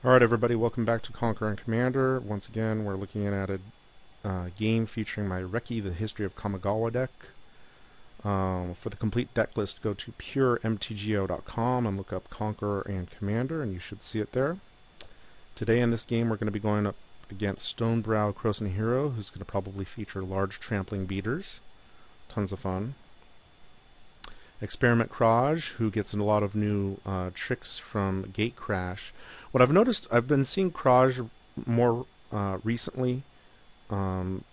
Alright everybody, welcome back to Conqueror and Commander. Once again, we're looking at a game featuring my Reki, the History of Kamigawa deck. For the complete deck list, go to puremtgo.com and look up Conqueror and Commander, and you should see it there. Today in this game, we're going to be going up against Stonebrow Croson Hero, who's going to probably feature large trampling beaters. Tons of fun. Experiment Kraj, who gets a lot of new tricks from Gate Crash. What I've noticed, I've been seeing Kraj more recently, and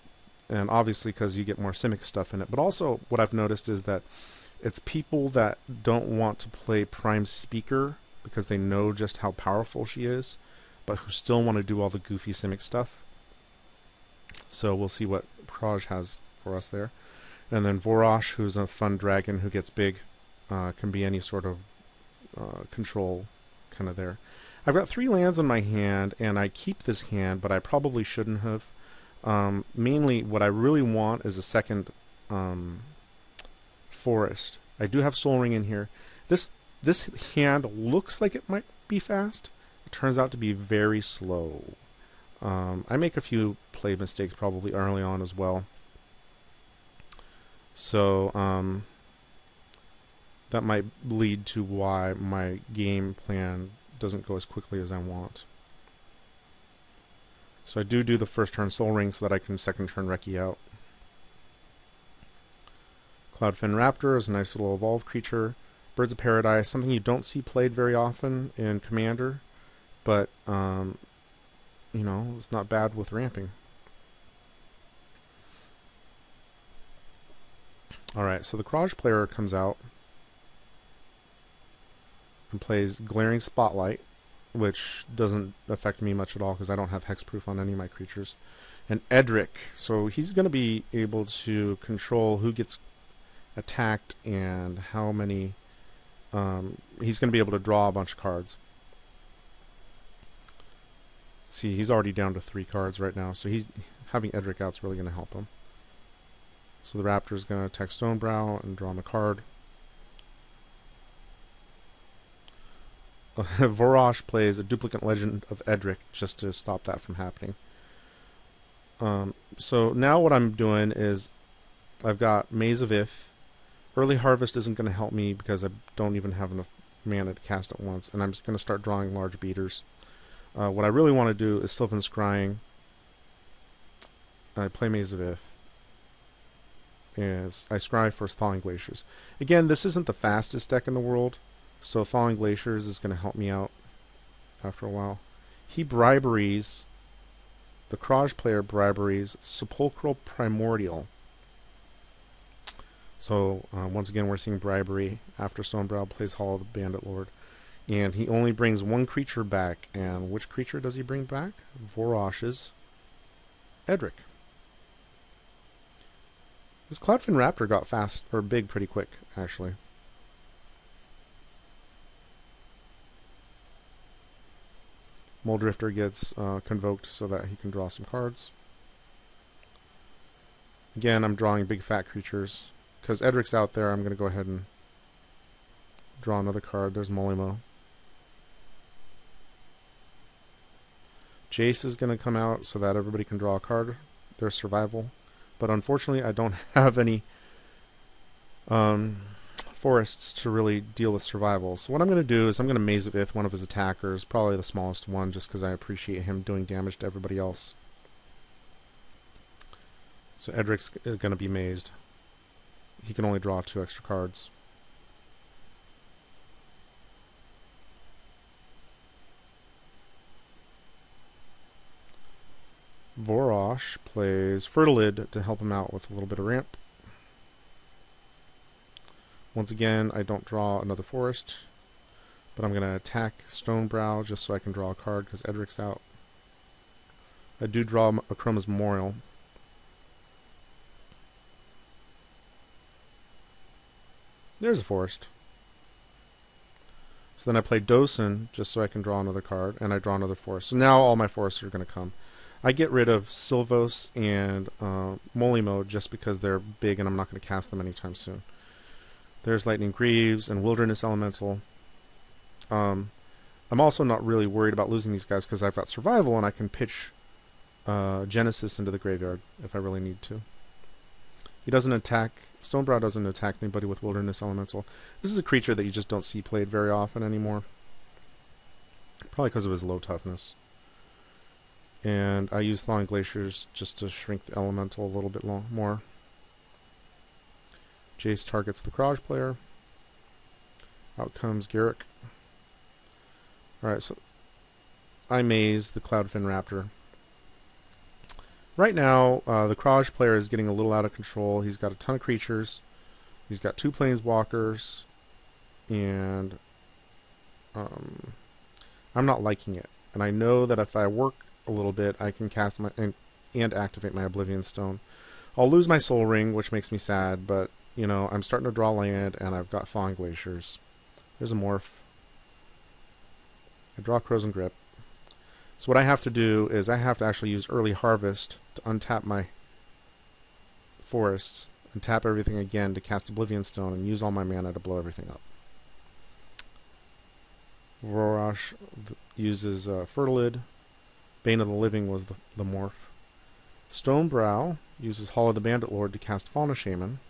obviously because you get more Simic stuff in it, but also what I've noticed is that it's people that don't want to play Prime Speaker because they know just how powerful she is, but who still want to do all the goofy Simic stuff. So we'll see what Kraj has for us there. And then Vorosh, who's a fun dragon who gets big, can be any sort of control kind of there. I've got 3 lands in my hand, and I keep this hand, but I probably shouldn't have. Mainly, what I really want is a second forest. I do have Soul Ring in here. This hand looks like it might be fast. It turns out to be very slow. I make a few play mistakes probably early on as well. So that might lead to why my game plan doesn't go as quickly as I want. So I do the first turn Soul Ring so that I can second turn Reki out. Cloudfin Raptor is a nice little evolved creature. Birds of Paradise, something you don't see played very often in Commander, but you know, it's not bad with ramping. Alright, so the Kraj player comes out and plays Glaring Spotlight, which doesn't affect me much at all because I don't have hexproof on any of my creatures. And Edric, so he's going to be able to control who gets attacked and how many. He's going to be able to draw a bunch of cards. See, he's already down to 3 cards right now, so having Edric out is really going to help him. So the Raptor is going to attack Stonebrow and draw him a card. Vorosh plays a duplicate Legend of Edric just to stop that from happening. So now what I'm doing is I've got Maze of Ith. Early Harvest isn't going to help me because I don't even have enough mana to cast it once, and I'm just going to start drawing large beaters. What I really want to do is Sylvan Scrying. I play Maze of Ith. Is I scry for Thawing Glaciers. Again, this isn't the fastest deck in the world, so Thawing Glaciers is going to help me out after a while. He briberies, the Kraj player briberies Sepulchral Primordial. So once again, we're seeing bribery after Stonebrow plays Hall of the Bandit Lord. And he only brings 1 creature back. And which creature does he bring back? Vorosh's Edric. This Cloudfin Raptor got fast, or big pretty quick, actually. Muldrifter gets convoked so that he can draw some cards. Again, I'm drawing big fat creatures. Because Edric's out there, I'm going to go ahead and draw another card. There's Molimo. Jace is going to come out so that everybody can draw a card. There's Survival. But unfortunately, I don't have any forests to really deal with survival. So what I'm going to do is I'm going to Maze of Ith one of his attackers, probably the smallest one, just because I appreciate him doing damage to everybody else. So Edric's going to be mazed. He can only draw 2 extra cards. Vorosh plays Fertilid to help him out with a little bit of ramp. Once again, I don't draw another forest, but I'm going to attack Stonebrow just so I can draw a card because Edric's out. I do draw a Chroma's Memorial. There's a forest. So then I play Dosen just so I can draw another card, and I draw another forest. So now all my forests are going to come. I get rid of Sylvos and Molimo just because they're big and I'm not going to cast them anytime soon. There's Lightning Greaves and Wilderness Elemental. I'm also not really worried about losing these guys because I've got survival and I can pitch Genesis into the graveyard if I really need to. He doesn't attack. Stonebrow doesn't attack anybody with Wilderness Elemental. This is a creature that you just don't see played very often anymore. Probably because of his low toughness. And I use Thawing Glaciers just to shrink the Elemental a little bit more. Jace targets the Kraj player. Out comes Garruk. Alright, so I maze the Cloudfin Raptor. Right now, the Kraj player is getting a little out of control. He's got a ton of creatures. He's got 2 Planeswalkers. And I'm not liking it. And I know that if I work a little bit, I can cast my and activate my Oblivion Stone. I'll lose my Soul Ring, which makes me sad, but, you know, I'm starting to draw land, and I've got Thawing Glaciers. There's a Morph. I draw Frozen Grip. So what I have to do is I have to actually use Early Harvest to untap my forests and tap everything again to cast Oblivion Stone and use all my mana to blow everything up. Vorosh uses Fertilid. Bane of the Living was the morph. Stonebrow uses Hall of the Bandit Lord to cast Fauna Shaman.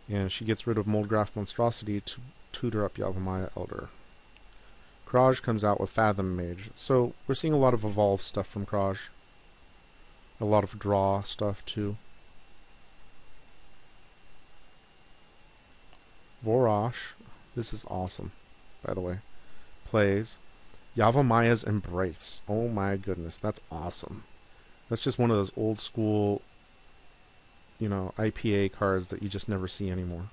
And she gets rid of Moldgraf Monstrosity to tutor up Yavimaya Elder. Kraj comes out with Fathom Mage. So we're seeing a lot of evolve stuff from Kraj. A lot of draw stuff too. Vorosh, this is awesome, by the way, plays Yavamaya's Embrace. Oh my goodness, that's awesome. That's just one of those old school, you know, IPA cards that you just never see anymore.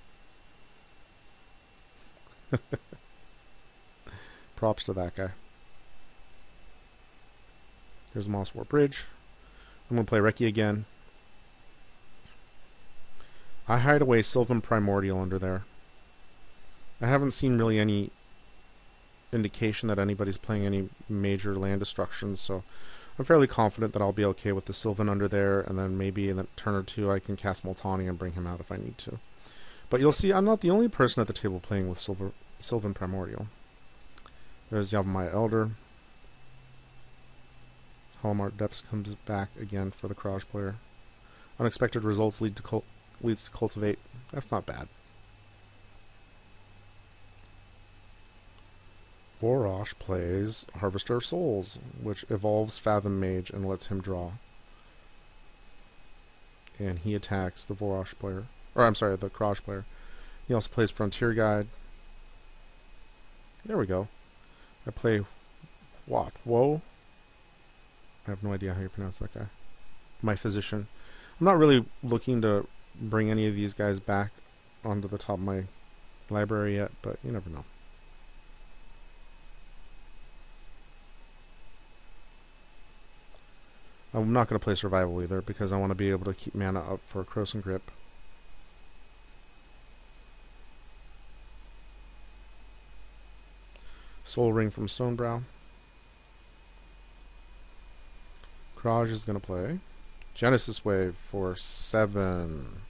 Props to that guy. Here's a Moss War Bridge. I'm going to play Reki again. I hide away Sylvan Primordial under there. I haven't seen really any indication that anybody's playing any major land destruction, so I'm fairly confident that I'll be okay with the Sylvan under there, and then maybe in a turn or two I can cast Multani and bring him out if I need to. But you'll see I'm not the only person at the table playing with Sylvan Primordial. There's Yavimaya Elder. Hallmark Depths comes back again for the Kraj player. Unexpected results leads to Cultivate. That's not bad. Vorosh plays Harvester of Souls, which evolves Fathom Mage and lets him draw. And he attacks the Vorosh player. Or, I'm sorry, the Kraj player. He also plays Frontier Guide. There we go. I play what? Whoa? I have no idea how you pronounce that guy. My Physician. I'm not really looking to bring any of these guys back onto the top of my library yet, but you never know. I'm not going to play Survival either because I want to be able to keep mana up for Frozen Grip. Soul Ring from Stonebrow. Kraj is going to play Genesis Wave for 7.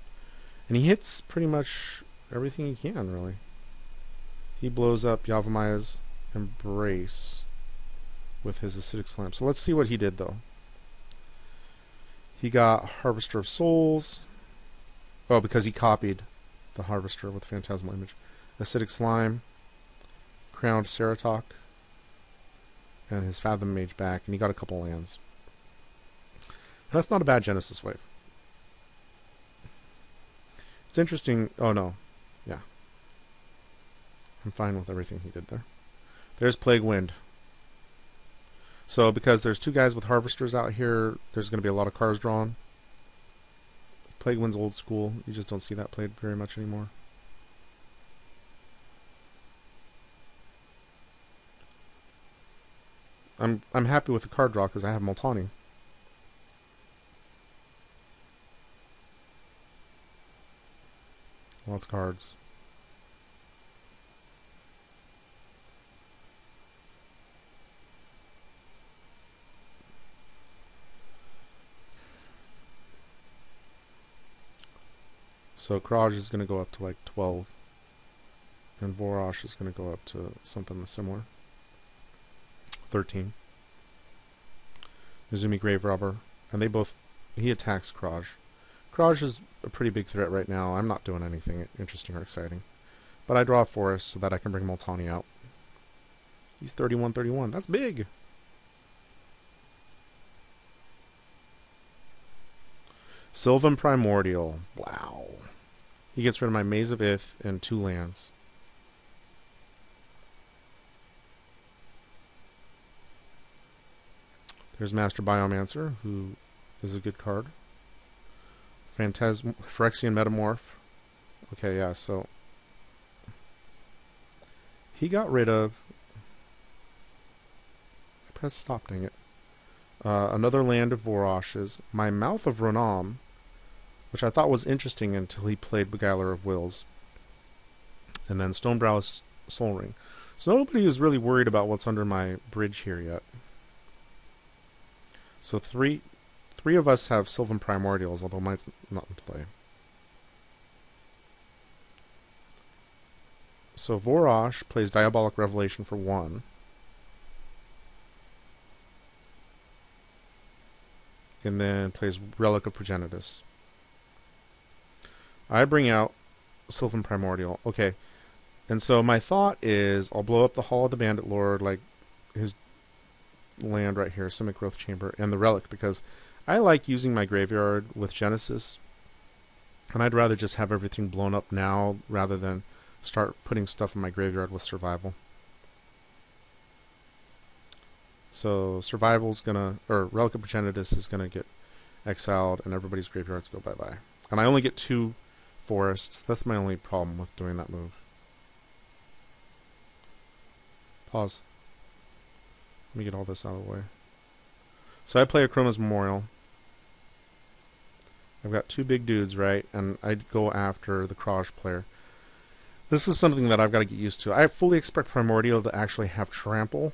And he hits pretty much everything he can, really. He blows up Yavamaya's Embrace with his Acidic Slam. So let's see what he did, though. He got Harvester of Souls. Oh, because he copied the Harvester with Phantasmal Image. Acidic Slime. Crowned Ceratok. And his Fathom Mage back. And he got a couple lands. That's not a bad Genesis Wave. It's interesting. Oh, no. Yeah. I'm fine with everything he did there. There's Plague Wind. So, because there's 2 guys with Harvesters out here, there's going to be a lot of cards drawn. Plague Wind's old school. You just don't see that played very much anymore. I'm happy with the card draw because I have Multani. Lots of cards. So Kraj is going to go up to like 12. And Vorosh is going to go up to something similar. 13. Izumi Grave Robber. And they both... He attacks Kraj. Kraj is a pretty big threat right now. I'm not doing anything interesting or exciting. But I draw a forest so that I can bring Multani out. He's 31-31. That's big! Sylvan Primordial. Wow. He gets rid of my Maze of Ith and 2 lands. There's Master Biomancer, who is a good card. Phyrexian Metamorph. Okay, yeah, so... He got rid of... I pressed stop, dang it. Another land of Vorosh's. My Mouth of Renam, which I thought was interesting until he played Beguiler of Wills. And then Stonebrow's Soul Ring. So nobody is really worried about what's under my bridge here yet. So three of us have Sylvan Primordials, although mine's not in play. So Vorosh plays Diabolic Revelation for 1. And then plays Relic of Progenitus. I bring out Sylvan Primordial. Okay. And so my thought is I'll blow up the Hall of the Bandit Lord, like his land right here, Simic Growth Chamber, and the Relic, because I like using my graveyard with Genesis. And I'd rather just have everything blown up now rather than start putting stuff in my graveyard with Survival. So Survival's gonna, or Relic of Progenitus is gonna get exiled, and everybody's graveyards go bye-bye. And I only get 2 forests. That's my only problem with doing that move. Pause. Let me get all this out of the way. So I play Chroma's Memorial. I've got 2 big dudes, right? And I'd go after the Kraj player. This is something that I've got to get used to. I fully expect Primordial to actually have Trample,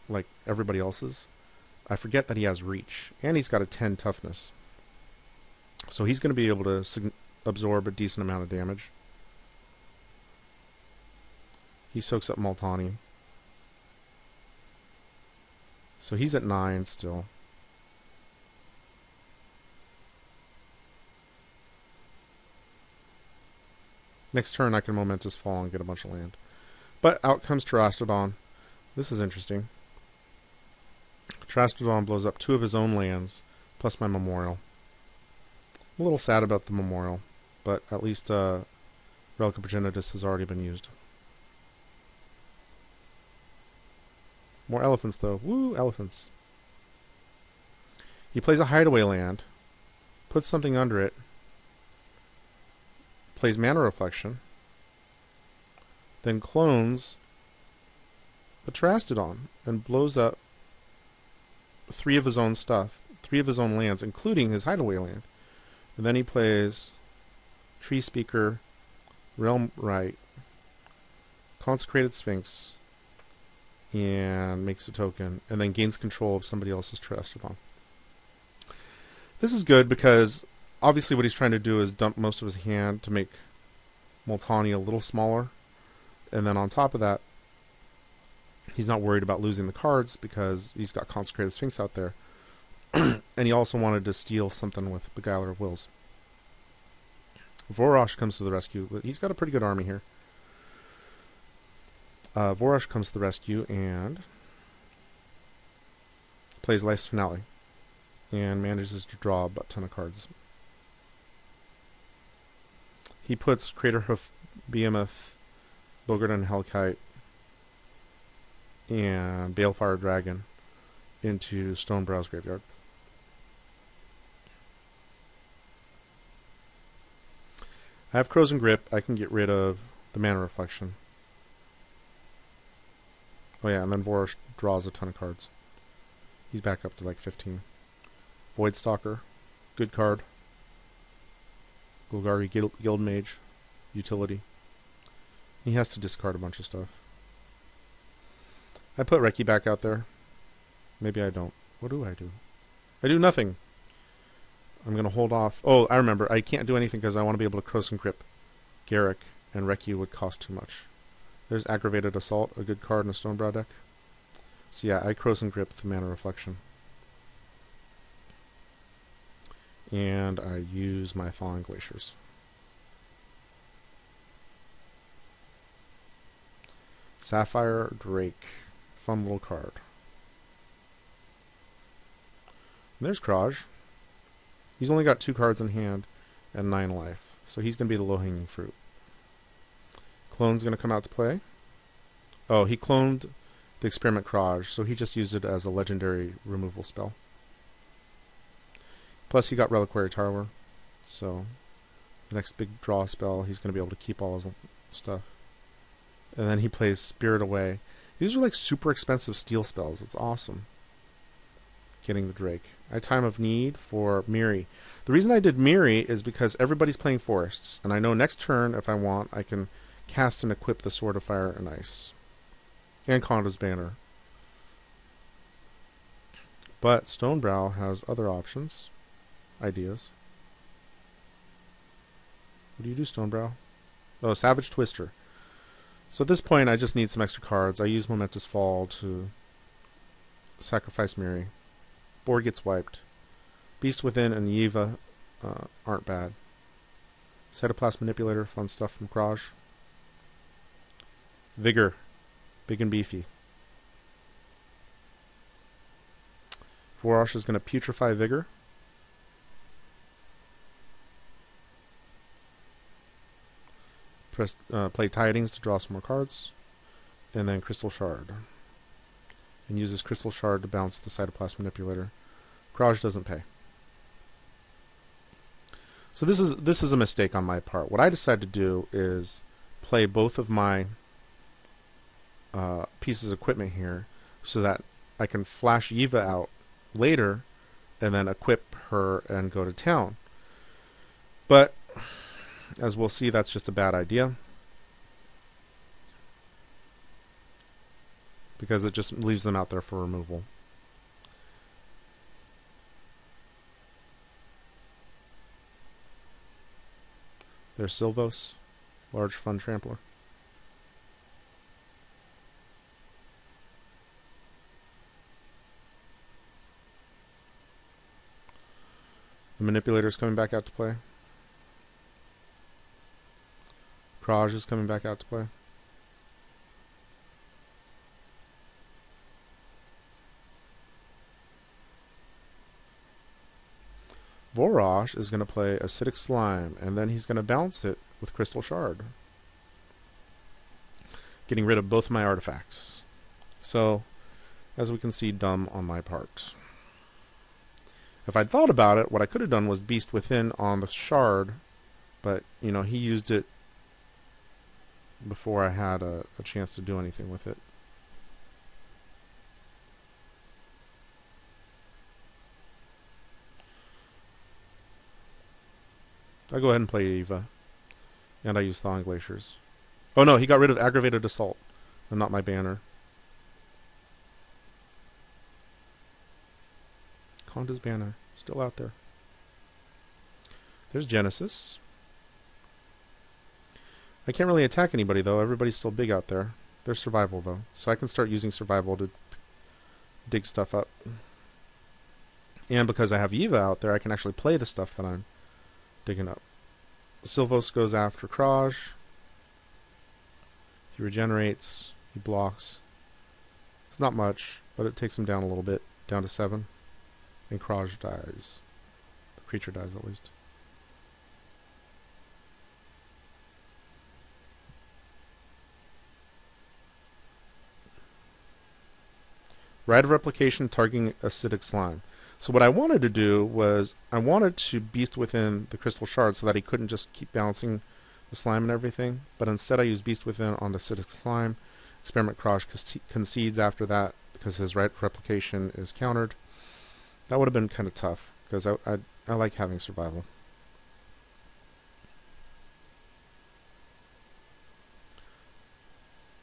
like everybody else's. I forget that he has Reach. And he's got a 10 Toughness. So he's going to be able to absorb a decent amount of damage. He soaks up Multani. So he's at 9 still. Next turn I can Momentous Fall and get a bunch of land. But out comes Terastodon. This is interesting. Terastodon blows up 2 of his own lands, plus my Memorial. I'm a little sad about the Memorial, but at least Relic of Progenitus has already been used. More elephants, though. Woo, elephants. He plays a Hideaway land, puts something under it, plays Mana Reflection, then clones the Terastodon and blows up 3 of his own stuff, 3 of his own lands, including his Hideaway land. And then he plays Tree Speaker, Realm Right, Consecrated Sphinx, and makes a token, and then gains control of somebody else's Terastodon. This is good because obviously what he's trying to do is dump most of his hand to make Multani a little smaller. And then on top of that, he's not worried about losing the cards because he's got Consecrated Sphinx out there. And he also wanted to steal something with Beguiler of Wills. Vorosh comes to the rescue. He's got a pretty good army here. Vorosh comes to the rescue and plays Life's Finale and manages to draw a ton of cards. He puts Craterhoof, Behemoth, Boggart and Hellkite, and Balefire Dragon into Stonebrow's graveyard. I have Crows and Grip. I can get rid of the Mana Reflection. Oh yeah, and then Vorosh draws a ton of cards. He's back up to like 15. Voidstalker, good card. Golgari Guildmage, utility. He has to discard a bunch of stuff. I put Reki back out there. Maybe I don't. What do? I do nothing. I'm going to hold off. Oh, I remember. I can't do anything because I want to be able to Crows and Grip Garrick, and Reki would cost too much. There's Aggravated Assault, a good card in a Stonebrow deck. So yeah, I Corrosive Grip with Mana Reflection. And I use my Thawing Glaciers. Sapphire Drake. Fun little card. And there's Kraj. He's only got 2 cards in hand and 9 life. So he's going to be the low-hanging fruit. Clone's going to come out to play. Oh, he cloned the Experiment Kraj, so he just used it as a legendary removal spell. Plus he got Reliquary Tower, so the next big draw spell, he's going to be able to keep all his stuff. And then he plays Spirit Away. These are like super expensive steel spells. It's awesome. Getting the Drake. I Time of Need for Miri. The reason I did Miri is because everybody's playing forests, and I know next turn, if I want, I can cast and equip the Sword of Fire and Ice. And Konda's Banner. But Stonebrow has other options. Ideas. What do you do, Stonebrow? Oh, Savage Twister. So at this point, I just need some extra cards. I use Momentous Fall to sacrifice Miri. Board gets wiped. Beast Within and Yiva aren't bad. Cytoplasm Manipulator, fun stuff from Kraj. Vigor. Big and beefy. Vorosh is going to Putrefy Vigor. Play Tidings to draw some more cards. And then Crystal Shard. And uses Crystal Shard to bounce the Cytoplasm Manipulator. Kraj doesn't pay. So this is a mistake on my part. What I decided to do is play both of my pieces of equipment here so that I can flash Yiva out later and then equip her and go to town. But as we'll see, that's just a bad idea, because it just leaves them out there for removal. There's Sylvos, large fun trampler. The Manipulator's coming back out to play. Kraj is coming back out to play. Vorosh is going to play Acidic Slime, and then he's going to bounce it with Crystal Shard. Getting rid of both of my artifacts. So, as we can see, dumb on my part. If I'd thought about it, what I could have done was Beast Within on the Shard, but, you know, he used it before I had a chance to do anything with it. I go ahead and play Eva. And I use Thawing Glaciers. Oh no, he got rid of Aggravated Assault, and not my banner. Konda's Banner, still out there. There's Genesis. I can't really attack anybody though, everybody's still big out there. There's Survival though, so I can start using Survival to dig stuff up. And because I have Eva out there, I can actually play the stuff that I'm digging up. Sylvos goes after Kraj. He regenerates. He blocks. It's not much, but it takes him down a little bit, down to 7. And Kraj dies. The creature dies at least. Rite of Replication targeting Acidic Slime. So what I wanted to do was, I wanted to Beast Within the Crystal Shard so that he couldn't just keep bouncing the slime and everything, but instead I used Beast Within on the Acidic Slime. Experiment Kraj concedes after that because his Rite of Replication is countered. That would have been kind of tough, because I like having Survival.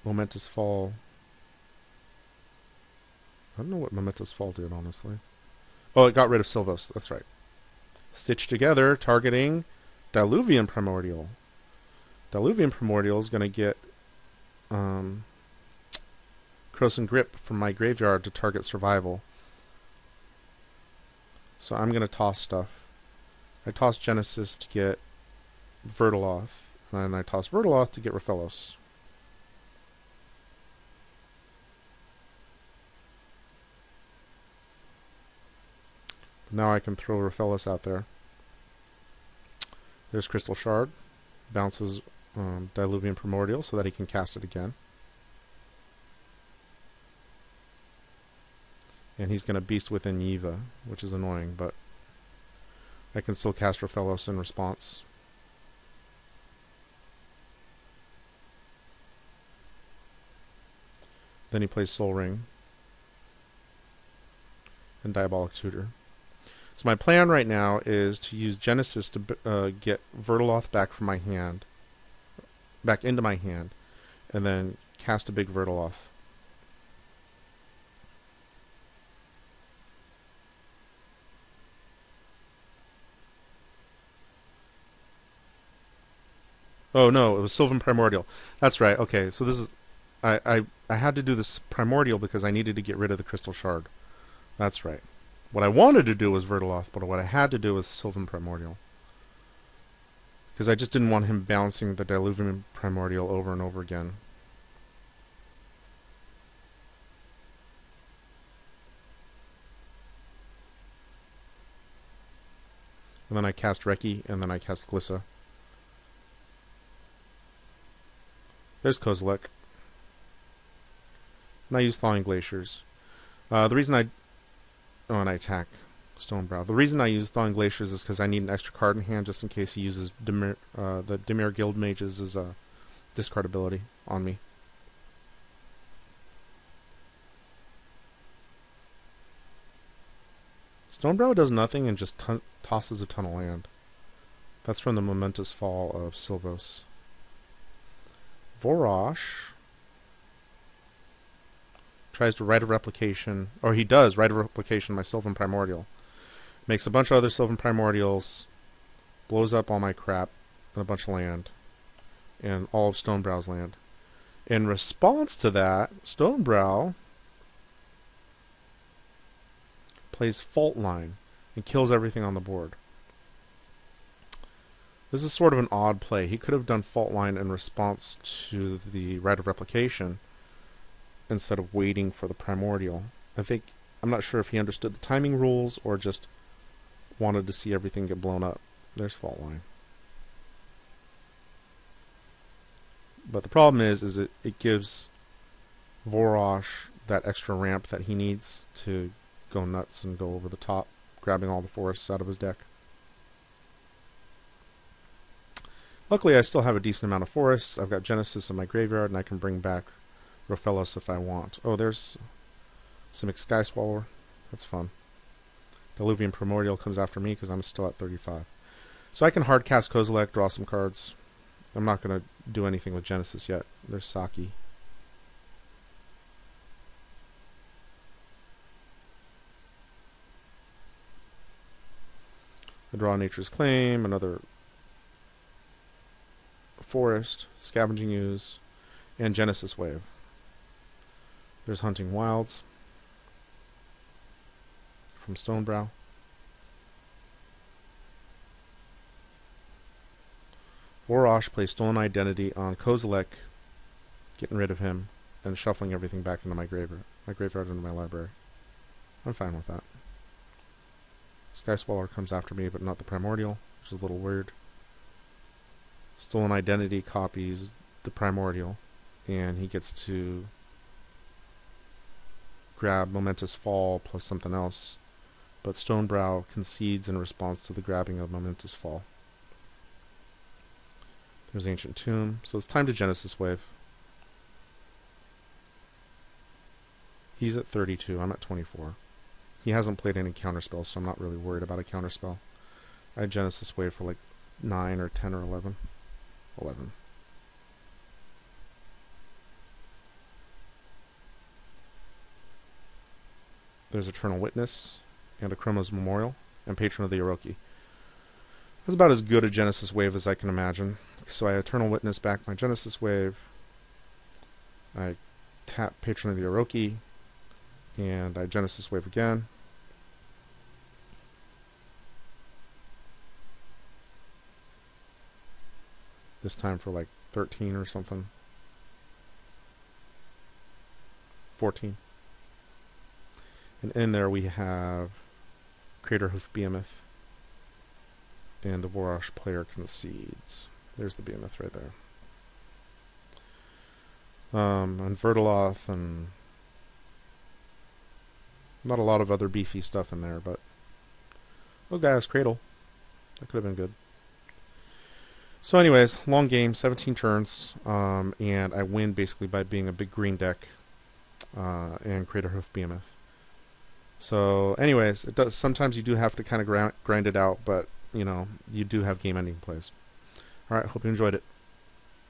Momentous Fall. I don't know what Momentous Fall did, honestly. Oh, it got rid of Sylvos. That's right. Stitched Together, targeting Diluvian Primordial. Diluvian Primordial is going to get Krosan Grip from my graveyard to target survival. So I'm going to toss stuff. I toss Genesis to get Vertaloth, and then I toss Vertaloth to get Rofellos. Now I can throw Rofellos out there. There's Crystal Shard. Bounces Diluvian Primordial so that he can cast it again. And he's going to Beast Within Yiva, which is annoying, but I can still cast Rofellos in response. Then he plays Soul Ring and Diabolic Tutor. So my plan right now is to use Genesis to get Vertaloth back from my hand, back into my hand, and then cast a big Vertaloth. Oh no, it was Sylvan Primordial. That's right. Okay, so this is I had to do this Primordial because I needed to get rid of the Crystal Shard. That's right. What I wanted to do was Vertaloth, but what I had to do was Sylvan Primordial. Because I just didn't want him bouncing the Diluvian Primordial over and over again. And then I cast Reki, and then I cast Glissa. There's Kozilek. And I use Thawing Glaciers. The reason I... Oh, and I attack Stonebrow. The reason I use Thawing Glaciers is because I need an extra card in hand just in case he uses the Dimir Guild Mages as a discard ability on me. Stonebrow does nothing and just tosses a ton of land. That's from the Momentous Fall of Sylvos. Vorosh tries to Rite of Replication, or he does Rite of Replication my Sylvan Primordial. Makes a bunch of other Sylvan Primordials, blows up all my crap and a bunch of land, and all of Stonebrow's land. In response to that, Stonebrow plays Fault Line and kills everything on the board. This is sort of an odd play. He could have done Fault Line in response to the Rite of Replication instead of waiting for the Primordial. I'm not sure if he understood the timing rules or just wanted to see everything get blown up. There's Fault Line. But the problem is it gives Vorosh that extra ramp that he needs to go nuts and go over the top, grabbing all the forests out of his deck. Luckily, I still have a decent amount of forests. I've got Genesis in my graveyard, and I can bring back Rofellos if I want. Oh, there's Simic Sky Swallower. That's fun. Diluvian Primordial comes after me because I'm still at 35. So I can hard cast Kozilek, draw some cards. I'm not going to do anything with Genesis yet. There's Saki. I draw Nature's Claim, another Forest, Scavenging Ooze, and Genesis Wave. There's Hunting Wilds from Stonebrow. Vorosh plays Stolen Identity on Kozilek, getting rid of him, and shuffling everything back into my graveyard into my library. I'm fine with that. Sky Swallower comes after me, but not the Primordial, which is a little weird. Stolen Identity copies the Primordial, and he gets to grab Momentous Fall plus something else, but Stonebrow concedes in response to the grabbing of Momentous Fall. There's Ancient Tomb, so it's time to Genesis Wave. He's at 32, I'm at 24. He hasn't played any counterspells, so I'm not really worried about a counterspell. I had Genesis Wave for like 9 or 10 or 11. 11. There's Eternal Witness, and a Chroma's Memorial, and Patron of the Oroki. That's about as good a Genesis Wave as I can imagine. So I Eternal Witness back my Genesis Wave. I tap Patron of the Oroki, and I Genesis Wave again. This time for like 13 or something. 14. And in there we have Crater Hoof Behemoth and the Vorosh player concedes. There's the Behemoth right there. And Vertaloth, and not a lot of other beefy stuff in there, but oh, Gaia's Cradle. That could have been good. So anyways, long game, 17 turns, and I win basically by being a big green deck and Crater Hoof Behemoth. So anyways, it does. Sometimes you do have to kind of grind it out, but you know, you do have game-ending plays. All right, hope you enjoyed it.